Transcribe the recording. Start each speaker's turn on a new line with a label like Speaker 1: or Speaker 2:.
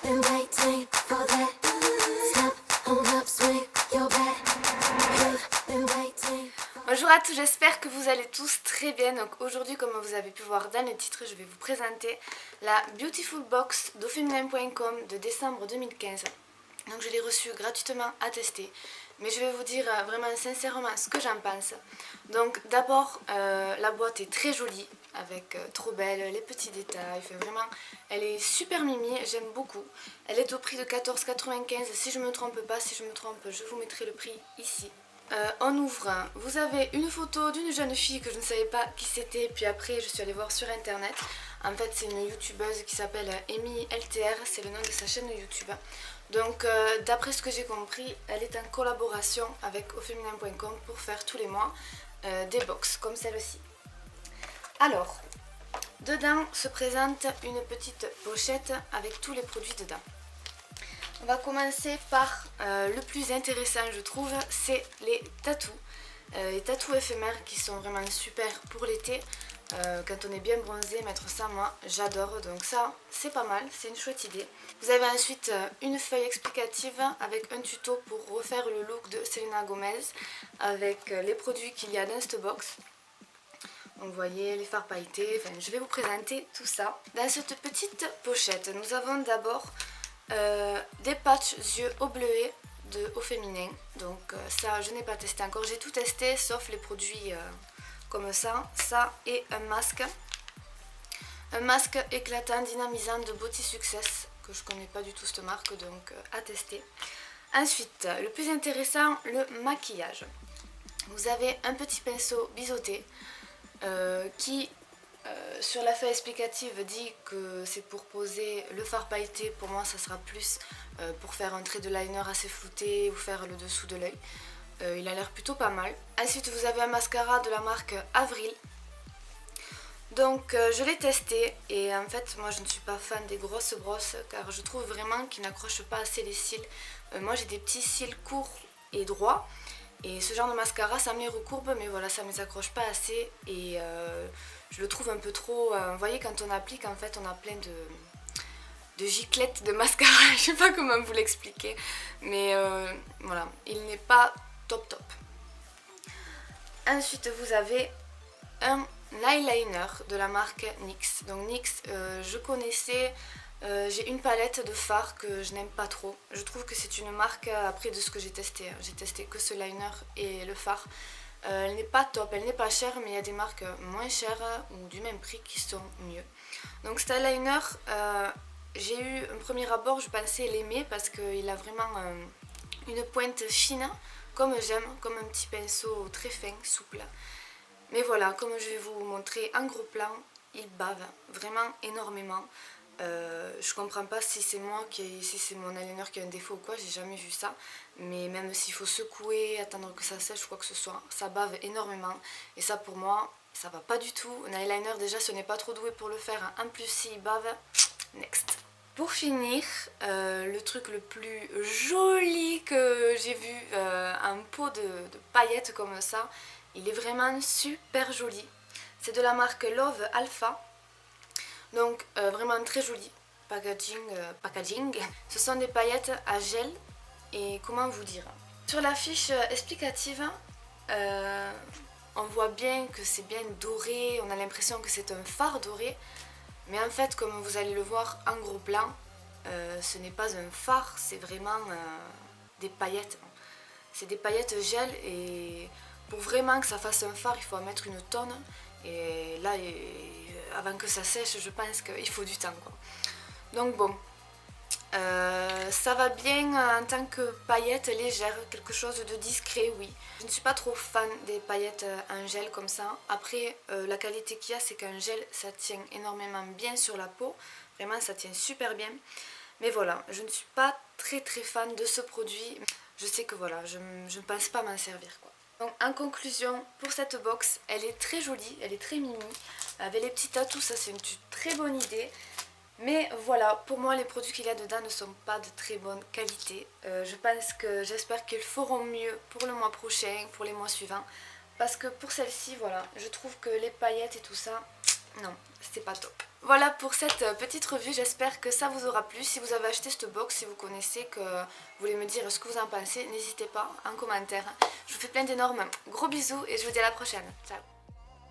Speaker 1: been waiting for that. Step on up, swing your back. You've been waiting.
Speaker 2: Bonjour à tous, j'espère que vous allez tous très bien. Donc aujourd'hui, comme vous avez pu voir dans le titre, je vais vous présenter la Beautiful Box d'Auféminin.com de décembre 2015. Donc je l'ai reçue gratuitement à tester, mais je vais vous dire vraiment sincèrement ce que j'en pense. Donc d'abord, la boîte est très jolie, avec trop belle, les petits détails, enfin, vraiment, elle est super mimi, j'aime beaucoup. Elle est au prix de 14,95 si je ne me trompe pas, si je me trompe, je vous mettrai le prix ici. On ouvre, vous avez une photo d'une jeune fille que je ne savais pas qui c'était, puis après je suis allée voir sur internet. En fait c'est une youtubeuse qui s'appelle Amy LTR, c'est le nom de sa chaîne YouTube. Donc d'après ce que j'ai compris, elle est en collaboration avec Auféminin.com pour faire tous les mois des box comme celle-ci. Alors, dedans se présente une petite pochette avec tous les produits dedans. On va commencer par le plus intéressant je trouve, c'est les tatous. Les tatous éphémères qui sont vraiment super pour l'été. Quand on est bien bronzé, mettre ça moi j'adore, donc ça c'est pas mal, c'est une chouette idée. Vous avez ensuite une feuille explicative avec un tuto pour refaire le look de Selena Gomez avec les produits qu'il y a dans cette box. Donc vous voyez les fards pailletés, enfin, je vais vous présenter tout ça. Dans cette petite pochette, nous avons d'abord des patchs yeux au bleuet de Auféminin. Donc ça je n'ai pas testé encore, j'ai tout testé sauf les produits comme ça et un masque. Un masque éclatant, dynamisant de Beauty Success, que je connais pas du tout cette marque, donc à tester. Ensuite, le plus intéressant, le maquillage. Vous avez un petit pinceau biseauté qui, sur la feuille explicative, dit que c'est pour poser le fard pailleté. Pour moi, ça sera plus pour faire un trait de liner assez flouté ou faire le dessous de l'œil. Il a l'air plutôt pas mal. Ensuite, vous avez un mascara de la marque Avril. Donc je l'ai testé et en fait moi je ne suis pas fan des grosses brosses car je trouve vraiment qu'ils n'accrochent pas assez les cils. Moi j'ai des petits cils courts et droits et ce genre de mascara ça me les recourbe, mais voilà, ça ne les accroche pas assez et je le trouve un peu trop... vous voyez, quand on applique en fait on a plein de giclettes de mascara, je sais pas comment vous l'expliquer, mais voilà, il n'est pas top. Ensuite vous avez un eyeliner de la marque NYX. Donc NYX, je connaissais, j'ai une palette de fards que je n'aime pas trop. Je trouve que c'est une marque, après de ce que j'ai testé que ce liner et le fard. Elle n'est pas top, elle n'est pas chère, mais il y a des marques moins chères ou du même prix qui sont mieux. Donc cet eyeliner, j'ai eu un premier abord, je pensais l'aimer parce qu'il a vraiment une pointe fine, comme j'aime, comme un petit pinceau très fin, souple. Mais voilà, comme je vais vous montrer en gros plan, il bave vraiment énormément. Je comprends pas si c'est moi si c'est mon eyeliner qui a un défaut ou quoi, j'ai jamais vu ça. Mais même s'il faut secouer, attendre que ça sèche, quoi que ce soit, ça bave énormément. Et ça pour moi, ça va pas du tout. Un eyeliner déjà, ce n'est pas trop doué pour le faire. En plus, s'il bave, next. Pour finir, le truc le plus joli que j'ai vu, un pot de paillettes comme ça. Il est vraiment super joli. C'est de la marque Love Alpha. Donc vraiment très joli packaging. Ce sont des paillettes à gel. Et comment vous dire, sur la fiche explicative, on voit bien que c'est bien doré. On a l'impression que c'est un fard doré. Mais en fait, comme vous allez le voir en gros plan, ce n'est pas un fard, c'est vraiment des paillettes. C'est des paillettes gel et... pour vraiment que ça fasse un fard, il faut en mettre une tonne. Et là, avant que ça sèche, je pense qu'il faut du temps, quoi. Donc bon, ça va bien en tant que paillettes légères, quelque chose de discret, oui. Je ne suis pas trop fan des paillettes en gel comme ça. Après, la qualité qu'il y a, c'est qu'un gel, ça tient énormément bien sur la peau. Vraiment, ça tient super bien. Mais voilà, je ne suis pas très fan de ce produit. Je sais que voilà, je ne pense pas m'en servir, quoi. Donc en conclusion, pour cette box, elle est très jolie, elle est très mimi. Avec les petits tatous, ça c'est une très bonne idée. Mais voilà, pour moi les produits qu'il y a dedans ne sont pas de très bonne qualité. J'espère qu'ils feront mieux pour le mois prochain, pour les mois suivants. Parce que pour celle-ci, voilà, je trouve que les paillettes et tout ça, non, c'était pas top. Voilà pour cette petite revue, j'espère que ça vous aura plu. Si vous avez acheté cette box, si vous connaissez, que vous voulez me dire ce que vous en pensez, n'hésitez pas en commentaire. Je vous fais plein d'énormes gros bisous et je vous dis à la prochaine. Ciao.